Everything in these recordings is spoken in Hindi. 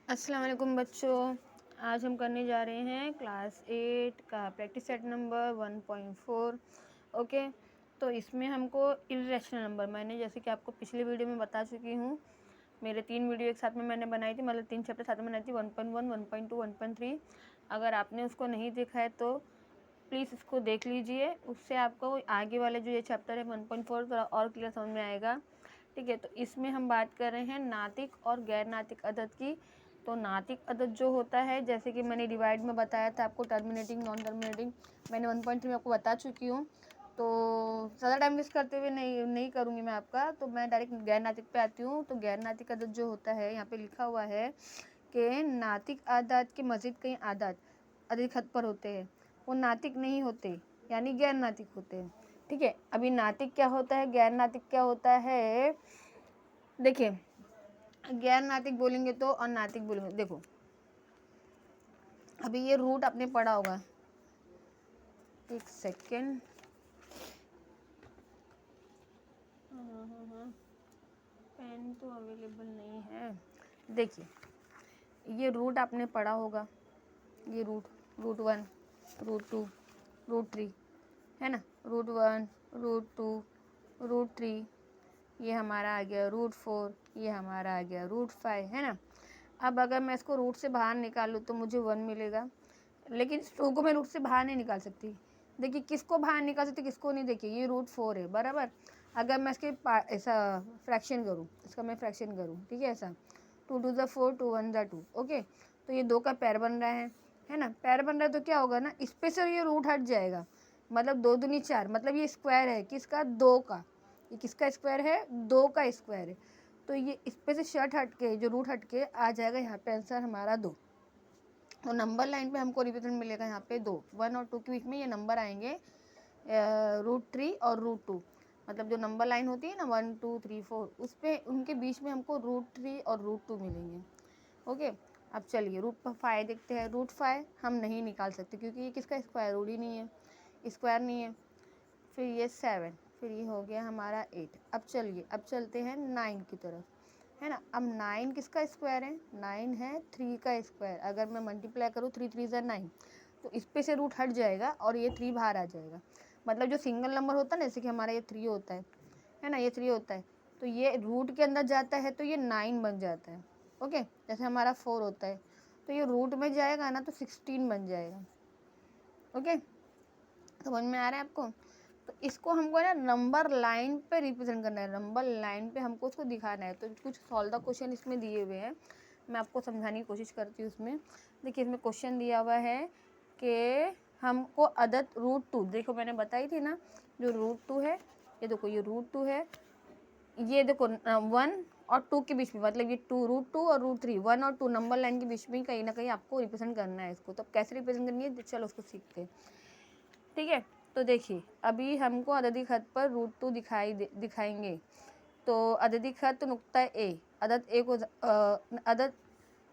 अस्सलाम वालेकुम बच्चों। आज हम करने जा रहे हैं क्लास 8 का प्रैक्टिस सेट नंबर 1.4। ओके, तो इसमें हमको इर्रेशनल नंबर, मैंने जैसे कि आपको पिछले वीडियो में बता चुकी हूँ, मेरे 3 वीडियो एक साथ में मैंने बनाई थी, मतलब 3 चैप्टर साथ में बनाई थी, 1.1, 1.2, 1.3। अगर आपने उसको नहीं देखा है तो प्लीज़ इसको देख लीजिए, उससे आपको आगे वाले जो ये चैप्टर है 1.4 थोड़ा और क्लियर समझ में आएगा। ठीक है, तो इसमें हम बात कर रहे हैं नातिक और गैर नातिक अदद की। तो नातिक अदद जो होता है, जैसे कि मैंने डिवाइड में बताया था आपको, टर्मिनेटिंग, नॉन टर्मिनेटिंग, मैंने 1.3 में आपको बता चुकी हूँ। तो ज़्यादा टाइम वेस्ट करते हुए नहीं करूँगी मैं आपका, तो मैं डायरेक्ट गैर नातिक पे आती हूँ। तो गैर नातिक अदद जो होता है, यहाँ पे लिखा हुआ है कि नातिक आदात के मज़ीद कई आदात अधिक हद पर होते हैं, वो नातिक नहीं होते, यानी गैर नातिक होते हैं। ठीक है, अभी नातिक क्या होता है, गैर नातिक क्या होता है, देखिए गैर नातिक बोलेंगे तो और नातिक बोलेंगे। देखो अभी ये रूट आपने पढ़ा होगा, एक सेकेंड, पेन तो अवेलेबल नहीं है। देखिए ये रूट आपने पढ़ा होगा, ये रूट 1, रूट 2, रूट 3 है ना, रूट 1, रूट 2, रूट 3, ये हमारा आ गया रूट 4, ये हमारा आ गया रूट 5, है ना। अब अगर मैं इसको रूट से बाहर निकालूँ तो मुझे 1 मिलेगा, लेकिन इस 2 को मैं रूट से बाहर नहीं निकाल सकती। देखिए किसको बाहर निकाल सकती, किसको नहीं। देखिए ये रूट 4 है बराबर, अगर मैं इसके ऐसा फ्रैक्शन करूँ, इसका मैं फ्रैक्शन करूँ, ठीक है, ऐसा 2 2 ज़ा 4, 2 1 ज़ा 2। ओके, तो ये 2 का पैर बन रहा है ना, पैर बन रहा है तो क्या होगा ना, इस पे से ये रूट हट जाएगा, मतलब 2 दूनी 4, मतलब ये स्क्वायर है किसका, 2 का। ये किसका स्क्वायर है, 2 का स्क्वायर है। तो ये इस पे से शर्ट हट के, जो रूट हट के आ जाएगा, यहाँ पे आंसर हमारा 2। तो नंबर लाइन पे हमको रिप्रेजेंट मिलेगा यहाँ पे 2, 1 और 2 के बीच में ये नंबर आएंगे रूट 3 और रूट 2, मतलब जो नंबर लाइन होती है ना 1 2 3 4, उस पर उनके बीच में हमको रूट 3 और रूट 2 मिलेंगे। ओके, अब चलिए रूट 5 देखते हैं। रूट 5 हम नहीं निकाल सकते क्योंकि ये किसका स्क्वायर रूट ही नहीं है, स्क्वायर नहीं है। फिर ये 7, फिर ये हो गया हमारा 8। अब चलिए अब चलते हैं 9 की तरफ, है ना। अब 9 किसका स्क्वायर है, 9 है 3 का स्क्वायर। अगर मैं मल्टीप्लाई करूँ 3 3 ज़ा 9, तो इस पे से रूट हट जाएगा और ये 3 बाहर आ जाएगा। मतलब जो सिंगल नंबर होता है ना, जैसे कि हमारा ये 3 होता है ना, ये 3 होता है, तो ये रूट के अंदर जाता है तो ये 9 बन जाता है। ओके, जैसे हमारा 4 होता है तो ये रूट में जाएगा ना तो 16 बन जाएगा। ओके, समझ में आ रहा है आपको। तो इसको हमको ना नंबर लाइन पे रिप्रेजेंट करना है, नंबर लाइन पे हमको उसको दिखाना है। तो कुछ सॉल्व द क्वेश्चन इसमें दिए हुए हैं, मैं आपको समझाने की कोशिश करती हूँ उसमें। देखिए इसमें क्वेश्चन दिया हुआ है कि हमको अदद रूट 2, देखो मैंने बताई थी ना, जो रूट 2 है, ये देखो ये रूट 2 है, ये देखो 1 और 2 के बीच में, मतलब ये 2 रूट 2 और रूट 3, 1 और 2 नंबर लाइन के बीच में कहीं ना कहीं आपको रिप्रेजेंट करना है इसको। तो कैसे रिप्रेजेंट करनी है, चलो उसको सीखते हैं। ठीक है, तो देखिए अभी हमको अददी खत पर रूट 2 दिखाएंगे। तो अददी खत नुक्ता ए, अदद ए को अदद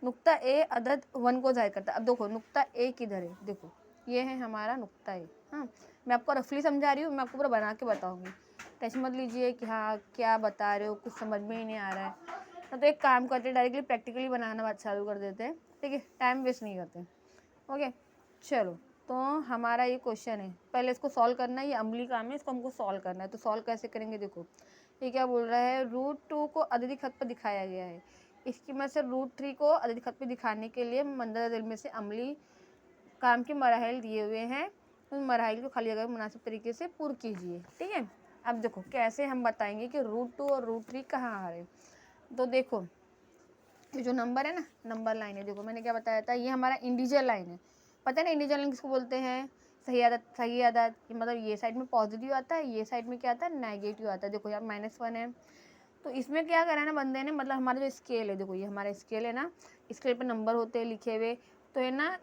नुक्ता ए अदद 1 को जाहिर करता है। अब देखो नुक्ता ए किधर है, देखो ये है हमारा नुक्ता ए। हाँ, मैं आपको रफली समझा रही हूँ, मैं आपको पूरा बना के बताऊँगी, टेंशन मत लीजिए कि हाँ क्या बता रहे हो, कुछ समझ में ही नहीं आ रहा है। तो एक काम करते हैं, डायरेक्टली प्रैक्टिकली बनाना चालू कर देते हैं। ठीक है, टाइम वेस्ट नहीं करते। ओके चलो, तो हमारा ये क्वेश्चन है, पहले इसको सॉल्व करना है, ये अमली काम है, इसको हमको सॉल्व करना है। तो सॉल्व कैसे करेंगे, देखो ये क्या बोल रहा है, रूट 2 को अददी खत पर दिखाया गया है, इसकी मदद से रूट 3 को अददी खत पर दिखाने के लिए मंदर दिल में से अमली काम के मराहल दिए हुए हैं, उन मराहल को खाली जगह मुनासिब तरीके से पूर्ण कीजिए। ठीक है, अब देखो कैसे हम बताएंगे कि रूट 2 और रूट 3 कहाँ आ रहे हैं। तो देखो ये जो नंबर है ना, नंबर लाइन है, देखो मैंने क्या बताया था, ये हमारा इंटीजर लाइन है। पता है ना इंटीजर लाइन किसको बोलते हैं, सही आदत, सही आदत, मतलब ये साइड में पॉजिटिव आता है, ये साइड में क्या आता है, नेगेटिव आता है। देखो यहाँ -1 है, तो इसमें क्या करा है ना बंदे ने, मतलब हमारा जो स्केल है, देखो ये हमारा स्केल है ना, स्केल पे नंबर होते हैं लिखे हुए, तो है ना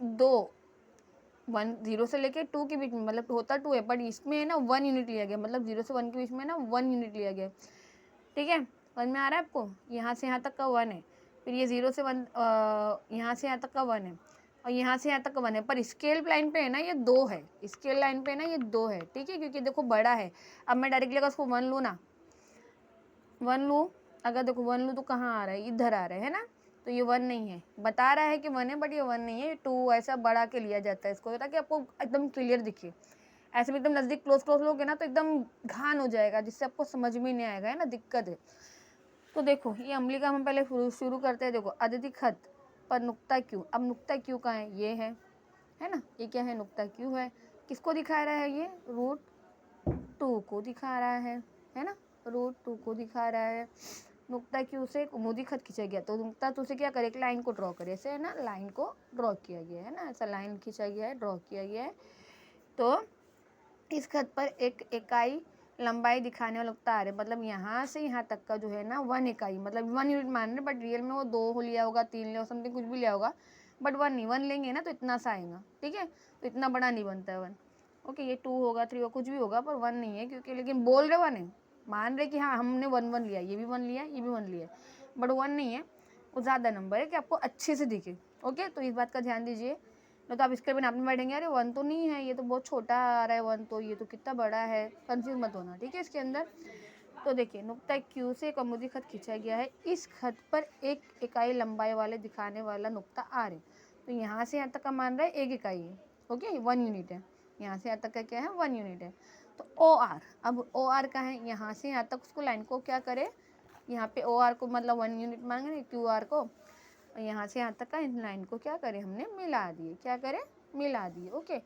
0 से लेके 2 के बीच में, मतलब होता 2 है, बट इसमें है ना 1 यूनिट लिया गया, मतलब 0 से 1 के बीच में ना 1 यूनिट लिया गया। ठीक है, समझ में आ रहा है आपको, यहाँ से यहाँ तक का 1 है, फिर ये 0 से 1 यहाँ से यहाँ तक का 1 है, और यहाँ से यहाँ तक का 1 है, पर स्केल लाइन पे है ना ये 2 है, स्केल लाइन पे है ना ये 2 है। ठीक है, क्योंकि देखो बड़ा है। अब मैं डायरेक्टली अगर उसको 1 लूँ ना, 1 लूँ, अगर देखो 1 लूँ तो कहाँ आ रहा है, इधर आ रहा है ना, तो ये 1 नहीं है, बता रहा है कि 1 है बट ये 1 नहीं है, 2 ऐसा बढ़ा के लिया जाता है इसको, ताकि आपको एकदम क्लियर दिखे। ऐसे भी एकदम नज़दीक क्लोज लोगे ना तो एकदम घान हो जाएगा, जिससे आपको समझ में नहीं आएगा, है ना, दिक्कत है। तो देखो ये अम्ली का हम पहले शुरू करते हैं। देखो अदिति खत पर नुक्ता क्यों, अब नुक्ता क्यों का है, ये है ना, ये क्या है, नुक्ता क्यों है, किसको दिखा रहा है, ये √2 को दिखा रहा है ना, √2 को दिखा रहा है। नुक्ता क्यों से कुमुदी खत खींचा गया, तो नुक्ता तो से क्या करे, एक लाइन को ड्रॉ करे, ऐसे है ना, लाइन को ड्रॉ किया गया है ना, ऐसा लाइन खींचा गया है, ड्रॉ किया गया है। तो इस खत पर एक इकाई लंबाई दिखाने वाला नुक्ता आ रहा है, मतलब यहाँ से यहाँ तक का जो है ना 1 इकाई, मतलब 1 यूनिट मान रहे, बट रियल में वो 2 लिया होगा, 3 लिया होगा, समथिंग कुछ भी लिया होगा, बट 1 नहीं, 1 लेंगे ना तो इतना सा आएगा, ठीक है, तो इतना बड़ा नहीं बनता है 1। ओके, ये 2 होगा, 3 होगा, कुछ भी होगा, पर 1 नहीं है, क्योंकि लेकिन बोल रहे 1 है, मान रहे कि हाँ हमने 1 लिया, ये भी 1 लिया, ये भी 1 लिया, बट 1 नहीं है, वो ज़्यादा नंबर है कि आपको अच्छे से दिखे। ओके, तो इस बात का ध्यान दीजिए, नहीं तो आप इसके बिना आपने बैठेंगे, अरे 1 तो नहीं है, ये तो बहुत छोटा आ रहा है 1, तो ये तो कितना बड़ा है, कंफ्यूज मत होना, ठीक है। इसके अंदर तो देखिए नुक्ता क्यू से एक अमुदी खत खींचा गया है, इस खत पर एक इकाई लंबाई वाले दिखाने वाला नुक्ता आर है, तो यहाँ से यहाँ तक का मान रहा है 1 इकाई है, ओके, 1 यूनिट है, यहाँ से यहाँ तक का क्या है, 1 यूनिट है। तो ओ आर, अब ओ आर का है, यहाँ से यहाँ तक उसको लाइन को क्या करे, यहाँ पे ओ आर को मतलब 1 यूनिट मांगे क्यू आर को, यहाँ से यहाँ तक का इन लाइन को क्या करें, हमने मिला दिए, क्या करें, मिला दिए। ओके,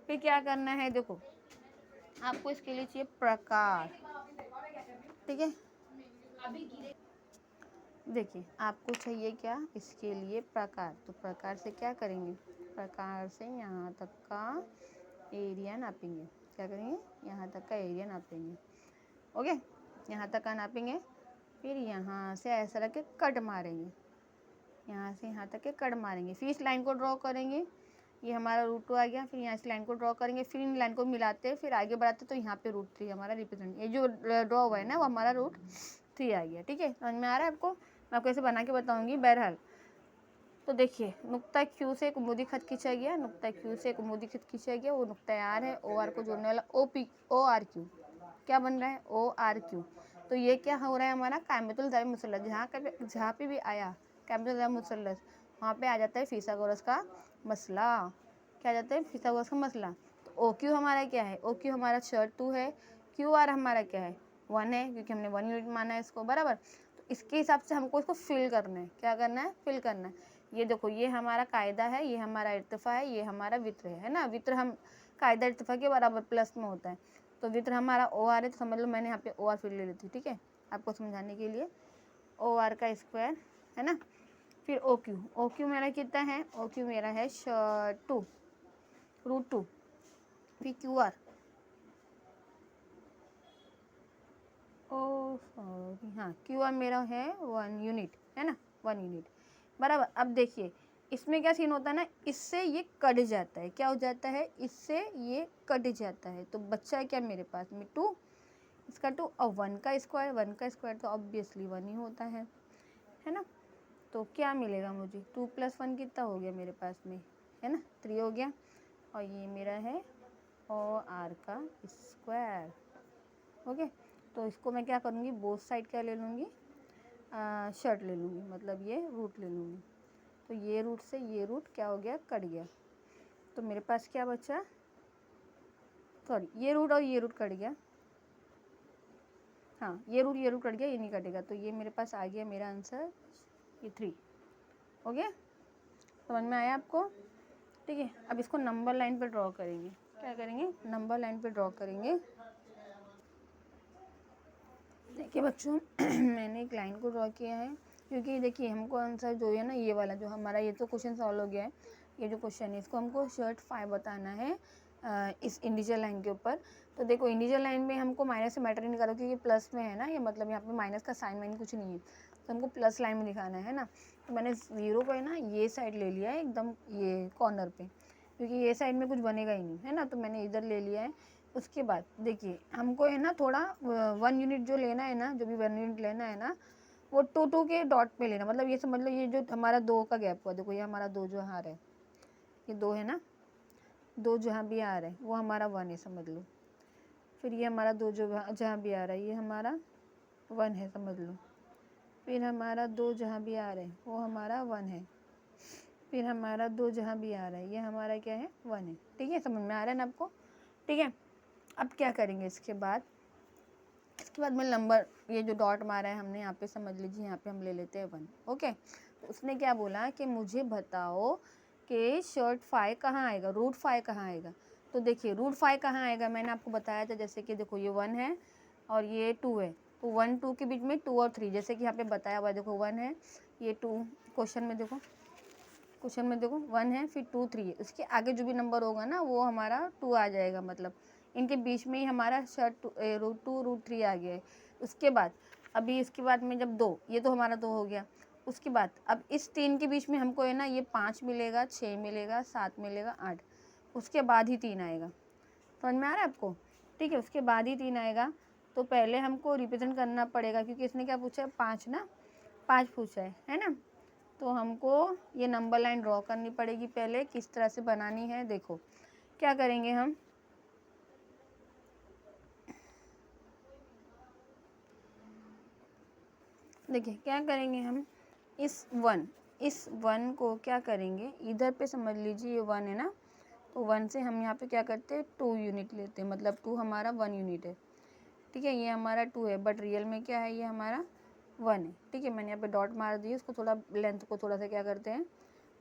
फिर क्या करना है, देखो आपको इसके लिए चाहिए प्रकार, ठीक है, देखिए आपको चाहिए क्या, इसके लिए प्रकार, तो प्रकार से क्या करेंगे, प्रकार से यहाँ तक का एरिया नापेंगे, क्या करेंगे, यहाँ तक का एरिया नापेंगे। ओके, यहाँ तक का नापेंगे, फिर यहाँ से ऐसा रख के कट मारेंगे, यहाँ से यहाँ तक के कट मारेंगे, फिर इस लाइन को ड्रॉ करेंगे, ये हमारा √2 आ गया, फिर यहाँ इस लाइन को ड्रॉ करेंगे, फिर इन लाइन को मिलाते फिर आगे बढ़ाते, तो यहाँ पे √3 हमारा रिप्रेजेंट, ये जो ड्रॉ हुआ है ना वो हमारा √3 आ गया, ठीक है, समझ में आ रहा है आपको, मैं आपको ऐसे बना के बताऊँगी। बहरहाल तो देखिए नुक्ता क्यू से एक उम्मीदी खत खींचा गया, नुक्ता क्यू से एक उम्मीदी खत खींचा गया, वो नुक्ता आर है, ओ आर को जोड़ने वाला ओ आर क्यू क्या बन रहा है, ओ आर क्यू। तो ये क्या हो रहा है, हमारा कायमतुल ज़ावी मुसल्लस, जहाँ पे भी आया कायमतुल ज़ावी मुसल्लस, वहाँ पे आ जाता है फिसागोरस का मसला, क्या आ जाता है, फिसागोरस का मसला। तो ओ क्यू हमारा क्या है, ओ क्यू हमारा √2 है, क्यू आर हमारा क्या है, 1 है, क्योंकि हमने 1 यूनिट माना है इसको, बराबर। तो इसके हिसाब से हमको इसको फिल करना है, क्या करना है, फिल करना है। ये देखो ये हमारा कायदा है, ये हमारा इर्तिफा है, ये हमारा वित्र है ना, वित्र हम कायदा इर्तिफा के बराबर प्लस में होता है, तो वित्र हमारा ओ आर है, तो समझ लो मैंने यहाँ पे ओ आर फिर ले लेती, ठीक है, आपको समझाने के लिए, ओ आर का स्क्वायर है ना, फिर ओ क्यू मेरा कितना है, ओ क्यू मेरा है √2, फिर क्यू आर, ओ सॉरी हाँ, क्यू आर मेरा है 1 यूनिट, है ना, 1 यूनिट, बराबर। अब देखिए इसमें क्या सीन होता है ना, इससे ये कट जाता है, क्या हो जाता है, इससे ये कट जाता है, तो बच्चा है क्या मेरे पास में 2, इसका 2 और 1 का स्क्वायर तो ऑब्वियसली 1 ही होता है ना। तो क्या मिलेगा मुझे, 2 + 1 कितना हो गया मेरे पास में, है ना, 3 हो गया, और ये मेरा है ओ आर का स्क्वायर। ओके, तो इसको मैं क्या करूँगी, बोथ साइड क्या ले लूँगी, शर्ट ले लूँगी, मतलब ये रूट ले लूँगी, तो ये रूट से ये रूट क्या हो गया, कट गया, तो मेरे पास क्या बचा, सॉरी ये रूट और ये रूट कट गया, हाँ ये रूट कट गया, ये नहीं कटेगा, तो ये मेरे पास आ गया मेरा आंसर, ये 3। ओके, समझ में आया आपको, ठीक है। अब इसको नंबर लाइन पे ड्रॉ करेंगे, क्या करेंगे, नंबर लाइन पे ड्रॉ करेंगे। देखिए बच्चों मैंने एक लाइन को ड्रॉ किया है, क्योंकि देखिए हमको आंसर जो है ना, ये वाला जो हमारा, ये तो क्वेश्चन सॉल्व हो गया है, ये जो क्वेश्चन है इसको हमको √5 बताना है इस इंडिजर लाइन के ऊपर। तो देखो इंडिजर लाइन में हमको माइनस से मैटर नहीं करो, क्योंकि प्लस में है ना, ये मतलब यहाँ पे माइनस का साइन वाइन कुछ नहीं है, तो हमको प्लस लाइन में दिखाना है ना। तो मैंने 0 को है ना ये साइड ले लिया है, एकदम ये कॉर्नर पे, क्योंकि ये साइड में कुछ बनेगा ही नहीं, है ना, तो मैंने इधर ले लिया है। उसके बाद देखिए हमको है ना थोड़ा 1 यूनिट जो लेना है ना, जो भी 1 यूनिट लेना है ना, वो 2 के डॉट पे लेना, मतलब ये समझ लो ये जो हमारा 2 का गैप हुआ, देखो ये हमारा 2 जो आ रहा है, ये 2 है ना, 2 जहाँ भी आ रहा है वो हमारा 1 है समझ लो, फिर ये हमारा 2 जो जहाँ भी आ रहा है ये हमारा 1 है समझ लो, फिर हमारा 2 जहाँ भी आ रहा है वो हमारा 1 है, फिर हमारा 2 जहाँ भी आ रहा है ये हमारा क्या है 1 है। ठीक है, समझ में आ रहा है ना आपको? ठीक है, अब क्या करेंगे इसके बाद में नंबर, ये जो डॉट मारा है हमने यहाँ पे, समझ लीजिए यहाँ पे हम ले लेते हैं 1। ओके, तो उसने क्या बोला कि मुझे बताओ कि शर्ट 5 कहाँ आएगा, रूट 5 कहाँ आएगा। तो देखिए रूट 5 कहाँ आएगा, मैंने आपको बताया था, जैसे कि देखो ये 1 है और ये 2 है, तो 1 2 के बीच में 2 और 3, जैसे कि यहाँ पे बताया हुआ है, देखो 1 है, ये 2, क्वेश्चन में देखो 1 है, फिर 2 3 है, उसके आगे जो भी नंबर होगा ना वो हमारा 2 आ जाएगा, मतलब इनके बीच में ही हमारा शर्ट रूट 2 रूट 3 आ गया है। उसके बाद अभी इसके बाद में जब 2, ये तो हमारा 2 हो गया, उसके बाद अब इस 3 के बीच में हमको है ना ये 5 मिलेगा, 6 मिलेगा, 7 मिलेगा, 8, उसके बाद ही 3 आएगा। समझ में आ रहा है आपको? ठीक है, उसके बाद ही 3 आएगा। तो पहले हमको रिप्रेजेंट करना पड़ेगा, क्योंकि इसने क्या पूछा है 5 ना, 5 पूछा है ना। तो हमको ये नंबर लाइन ड्रॉ करनी पड़ेगी पहले, किस तरह से बनानी है। देखो क्या करेंगे हम, देखिए क्या करेंगे हम, इस 1 को क्या करेंगे, इधर पे समझ लीजिए ये 1 है ना, तो 1 से हम यहाँ पे क्या करते हैं 2 यूनिट लेते हैं, मतलब 2 हमारा 1 यूनिट है। ठीक है, ये हमारा 2 है, बट रियल में क्या है, ये हमारा 1 है। ठीक है, मैंने यहाँ पे डॉट मार दिया, इसको थोड़ा लेंथ को थोड़ा सा क्या करते हैं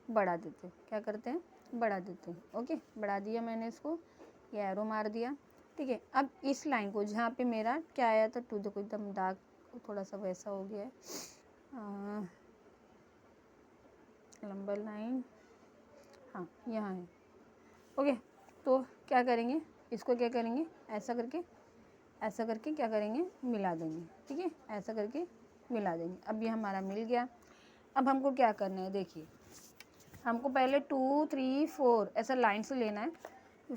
बढ़ा देते हैं, क्या करते हैं बढ़ा देते हैं। ओके, बढ़ा दिया मैंने इसको, ये एरो मार दिया। ठीक है, अब इस लाइन को जहाँ पे मेरा क्या आया था 2, देखो एकदम डार्क थोड़ा सा वैसा हो गया है, नंबर लाइन, हाँ यहाँ है। ओके, तो क्या करेंगे, इसको क्या करेंगे ऐसा करके क्या करेंगे मिला देंगे। ठीक है, ऐसा करके मिला देंगे। अब ये हमारा मिल गया। अब हमको क्या करना है, देखिए हमको पहले 2 3 4 ऐसा लाइन से लेना है।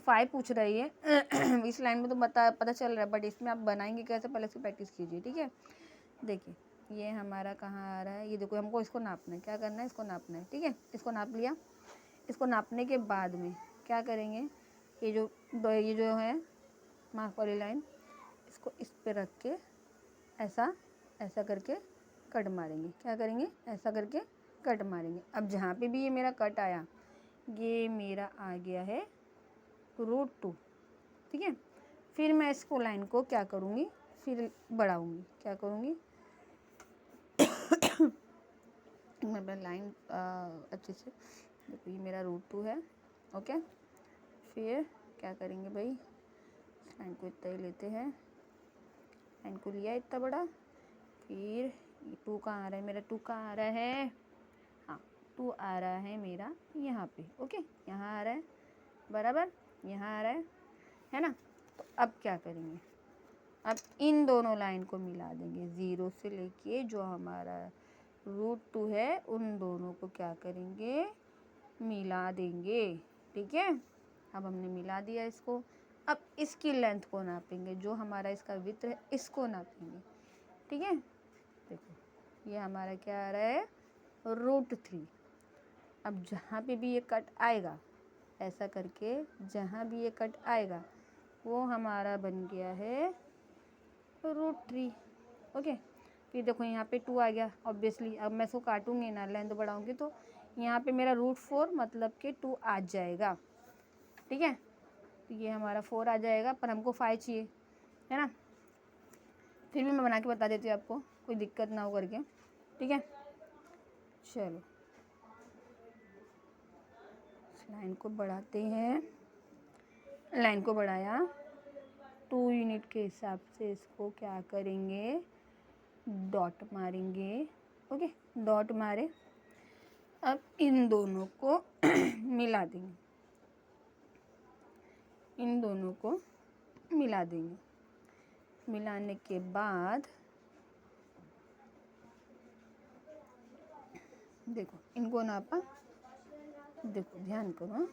5 पूछ रही है इस लाइन में तो पता चल रहा है, बट इसमें आप बनाएंगे कैसे, पहले इसकी प्रैक्टिस कीजिए। ठीक है, देखिए ये हमारा कहाँ आ रहा है, ये देखो हमको इसको नापना है, क्या करना है इसको नापना है। ठीक है, इसको नाप लिया। इसको नापने के बाद में क्या करेंगे, ये जो है मार्क वाली लाइन, इसको इस पे रख के ऐसा करके कट मारेंगे। क्या करेंगे, ऐसा करके कट मारेंगे। अब जहाँ पे भी ये मेरा कट आया, ये मेरा आ गया है रूट 2। ठीक है, फिर मैं इसको लाइन को क्या करूँगी, फिर बढ़ाऊँगी, क्या करूँगी मैं लाइन अच्छे से, देखो ये मेरा रूट 2 है। ओके, फिर क्या करेंगे भाई, लाइन को इतना ही लेते हैं, लाइन को लिया इतना बड़ा, फिर 2 कहाँ आ रहा है मेरा, 2 कहाँ आ रहा है, हाँ 2 आ रहा है मेरा यहाँ पे। ओके, यहाँ आ रहा है बराबर, यहाँ आ रहा है ना। तो अब क्या करेंगे, अब इन दोनों लाइन को मिला देंगे, 0 से लेके जो हमारा रूट 2 है उन दोनों को क्या करेंगे मिला देंगे। ठीक है, अब हमने मिला दिया इसको। अब इसकी लेंथ को नापेंगे, जो हमारा इसका विड्थ है इसको नापेंगे। ठीक है, देखो ये हमारा क्या आ रहा है रूट 3। अब जहाँ पे भी ये कट आएगा, ऐसा करके जहाँ भी ये कट आएगा वो हमारा बन गया है रूट 3। ओके, फिर देखो यहाँ पे 2 आ गया ऑब्वियसली। अब मैं इसको काटूंगी ना, लेंथ बढ़ाऊंगी तो यहाँ पे मेरा रूट 4 मतलब कि 2 आ जाएगा। ठीक है, तो ये हमारा 4 आ जाएगा, पर हमको 5 चाहिए है ना। फिर भी मैं बना के बता देती हूँ आपको, कोई दिक्कत ना हो करके। ठीक है, चलो लाइन को बढ़ाते हैं, लाइन को बढ़ाया, 2 यूनिट के हिसाब से इसको क्या करेंगे डॉट मारेंगे। ओके, डॉट मारे। अब इन दोनों को मिला देंगे, इन दोनों को मिला देंगे। मिलाने के बाद देखो इनको नापा, देखो ध्यान करो,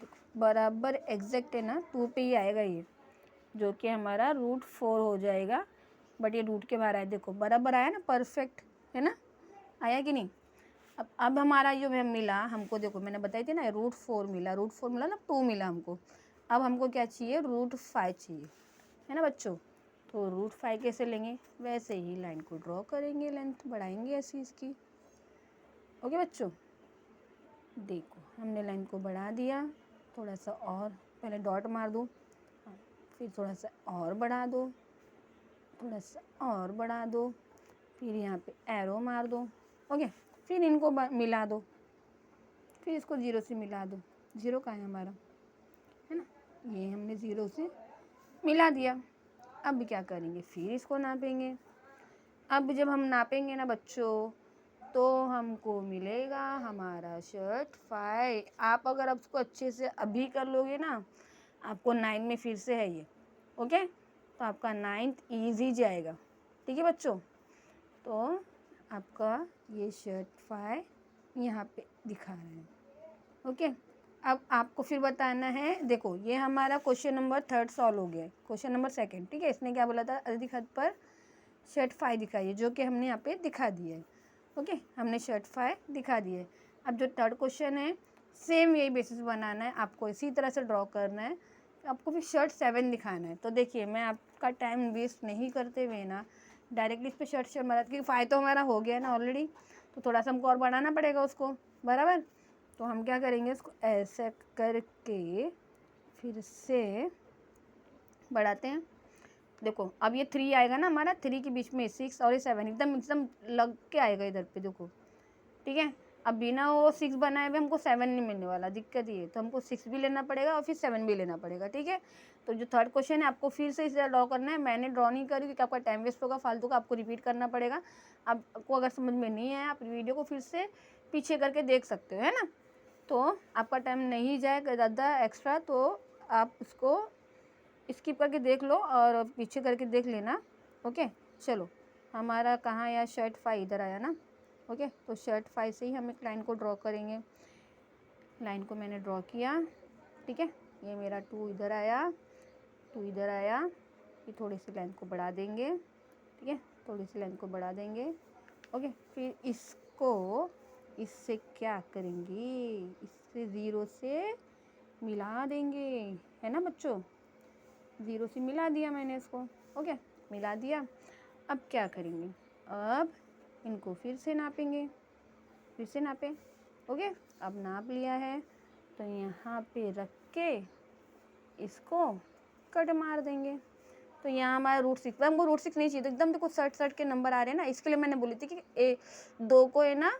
देखो बराबर एग्जैक्ट है ना, 2 पे ही आएगा ये, जो कि हमारा रूट 4 हो जाएगा, बट ये रूट के बाहर आया, देखो बराबर आया ना, परफेक्ट है ना, आया कि नहीं। अब हमारा जो मिला हमको, देखो मैंने बताई थी ना रूट 4 मिला, रूट 4 मिला ना, 2 मिला हमको। अब हमको क्या चाहिए रूट 5 चाहिए है ना बच्चों। तो √5 कैसे लेंगे, वैसे ही लाइन को ड्रॉ करेंगे, लेंथ बढ़ाएंगे ऐसी इसकी। ओके बच्चों, देखो हमने लाइन को बढ़ा दिया, थोड़ा सा और पहले डॉट मार दो, फिर थोड़ा सा और बढ़ा दो, थोड़ा सा और बढ़ा दो, फिर यहाँ पे एरो मार दो। ओके, फिर इनको मिला दो, फिर इसको 0 से मिला दो। 0 कहाँ है हमारा, है ना, ये हमने 0 से मिला दिया। अब क्या करेंगे, फिर इसको नापेंगे। अब जब हम नापेंगे ना बच्चों, तो हमको मिलेगा हमारा शर्ट 5। आप अगर अब उसको अच्छे से अभी कर लोगे ना, आपको 9 में फिर से है ये। ओके, तो आपका 9th ईजी जाएगा। ठीक है बच्चों, तो आपका ये शर्ट 5 यहाँ पे दिखा रहे हैं। ओके, अब आपको फिर बताना है, देखो ये हमारा क्वेश्चन नंबर 3 सॉल्व हो गया। क्वेश्चन नंबर 2, ठीक है, इसने क्या बोला था, अधिक हद पर शर्ट 5 दिखाइए, जो कि हमने यहाँ पे दिखा दिया है। ओके, हमने शर्ट 5 दिखा दिया है। अब जो 3rd क्वेश्चन है, सेम यही बेसिस बनाना है, आपको इसी तरह से ड्रॉ करना है, आपको फिर शर्ट 7 दिखाना है। तो देखिए, मैं आपका टाइम वेस्ट नहीं करते हुए ना डायरेक्टली इस पर शर्ट बना, क्योंकि 5 तो हमारा हो गया ना ऑलरेडी, तो थोड़ा सा हमको और बढ़ाना पड़ेगा उसको, बराबर। तो हम क्या करेंगे, इसको ऐसे करके फिर से बढ़ाते हैं। देखो अब ये 3 आएगा ना हमारा, 3 के बीच में 6 और ये 7 एकदम लग के आएगा इधर पे, देखो ठीक है। अब बिना वो 6 बनाए हुए हमको 7 नहीं मिलने वाला, दिक्कत ये, तो हमको 6 भी लेना पड़ेगा और फिर 7 भी लेना पड़ेगा। ठीक है, तो जो 3rd क्वेश्चन है आपको फिर से इसे ड्रॉ करना है। मैंने ड्रॉ नहीं करी क्योंकि आपका टाइम वेस्ट होगा, फालतू का आपको रिपीट करना पड़ेगा। आपको अगर समझ में नहीं आया, आप वीडियो को फिर से पीछे करके देख सकते हो, है ना। तो आपका टाइम नहीं जाएगा ज़्यादा एक्स्ट्रा, तो आप उसको स्किप करके देख लो और पीछे करके देख लेना। ओके, चलो हमारा कहाँ आया, शर्ट 5 इधर आया ना। ओके, तो शर्ट 5 से ही हम एक लाइन को ड्रॉ करेंगे। लाइन को मैंने ड्रॉ किया, ठीक है, ये मेरा 2 इधर आया, 2 इधर आया, फिर थोड़ी सी लाइन को बढ़ा देंगे, ठीक है, थोड़ी सी लाइन को बढ़ा देंगे। ओके, फिर इसको इससे क्या करेंगे, इससे 0 से मिला देंगे, है ना बच्चों। 0 से मिला दिया मैंने इसको। ओके, मिला दिया। अब क्या करेंगे, अब इनको फिर से नापेंगे, फिर से नापें। ओके, अब नाप लिया है, तो यहाँ पे रख के इसको कट मार देंगे। तो यहाँ हमारा √6, हमको √6 नहीं चाहिए, तो एकदम देखो सट के नंबर आ रहे हैं ना, इसके लिए मैंने बोली थी कि 2 को है ना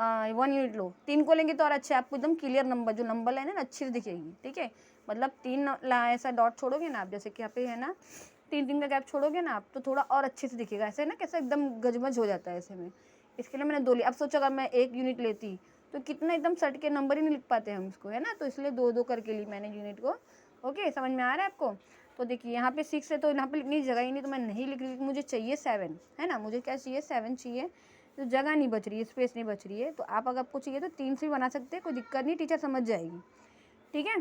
1 यूनिट लो, 3 को लेंगे तो और अच्छा, आपको एकदम क्लियर नंबर, जो नंबर लाइन है ना अच्छी से दिखेगी। ठीक है, मतलब 3 ऐसा डॉट छोड़ोगे ना आप, जैसे कि यहाँ पे है ना 3 का गैप छोड़ोगे ना आप, तो थोड़ा और अच्छे से दिखेगा। ऐसे ना कैसे एकदम गजमज हो जाता है ऐसे में, इसके लिए मैंने 2 ली। अब सोचो अगर मैं 1 यूनिट लेती तो कितना एकदम सट के नंबर ही नहीं लिख पाते हम इसको, है ना, तो इसलिए 2 करके ली मैंने यूनिट को। ओके, समझ में आ रहा है आपको। तो देखिए यहाँ पे 6 है, तो यहाँ पे लिखने की जगह ही नहीं, तो मैं नहीं लिख रही, मुझे चाहिए 7, है ना, मुझे क्या चाहिए, 7 चाहिए, तो जगह नहीं बच रही है, स्पेस नहीं बच रही है। तो आप अगर आपको चाहिए तो 3 से भी बना सकते हैं, कोई दिक्कत नहीं, टीचर समझ जाएगी। ठीक है,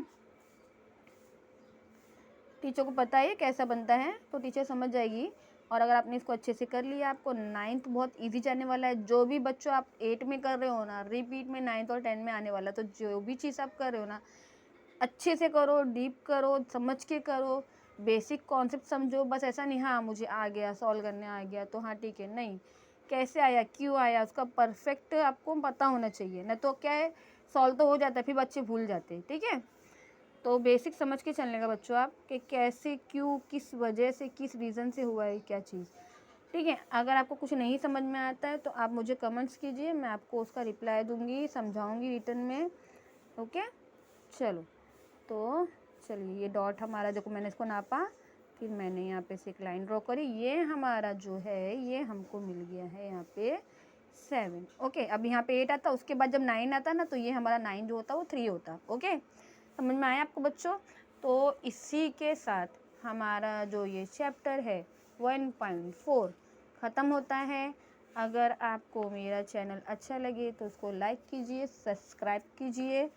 टीचर को पता है कैसा बनता है, तो टीचर समझ जाएगी। और अगर आपने इसको अच्छे से कर लिया, आपको 9th बहुत इजी जाने वाला है। जो भी बच्चों आप 8 में कर रहे हो ना, रिपीट में 9th और 10 में आने वाला, तो जो भी चीज़ आप कर रहे हो ना, अच्छे से करो, डीप करो, समझ के करो, बेसिक कॉन्सेप्ट समझो। बस ऐसा नहीं हाँ मुझे आ गया, सॉल्व करने आ गया तो हाँ ठीक है, नहीं, कैसे आया, क्यों आया, उसका परफेक्ट आपको पता होना चाहिए। नहीं तो क्या है, सॉल्व तो हो जाता है, फिर बच्चे भूल जाते हैं। ठीक है, तो बेसिक समझ के चलने का बच्चों आप, कि कैसे, क्यों, किस वजह से, किस रीज़न से हुआ है क्या चीज़। ठीक है, अगर आपको कुछ नहीं समझ में आता है तो आप मुझे कमेंट्स कीजिए, मैं आपको उसका रिप्लाई दूंगी, समझाऊंगी रिटर्न में। ओके, चलो, तो चलिए ये डॉट हमारा, देखो मैंने इसको नापा, फिर मैंने यहाँ पे से एक लाइन ड्रॉ करी, ये हमारा जो है ये हमको मिल गया है यहाँ पे 7। ओके, अब यहाँ पे 8 आता, उसके बाद जब 9 आता ना, तो ये हमारा 9 जो होता वो 3 होता। ओके, समझ में आया आपको बच्चों। तो इसी के साथ हमारा जो ये चैप्टर है 1.4 ख़त्म होता है। अगर आपको मेरा चैनल अच्छा लगे तो उसको लाइक कीजिए, सब्सक्राइब कीजिए।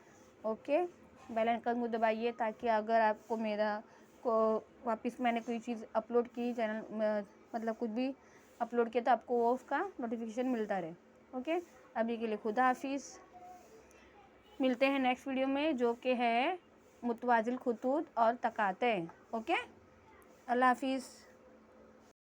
ओके, बेल आइकन को दबाइए, ताकि अगर आपको मेरा को वापस मैंने कोई चीज़ अपलोड की चैनल मतलब कुछ भी अपलोड किया तो आपको वो उसका नोटिफिकेशन मिलता रहे। ओके, अभी के लिए खुदा हाफिज़, मिलते हैं नेक्स्ट वीडियो में, जो कि है मुतवाज़िल खुतूत और तकाते। ओके, अल्लाह हाफिज़।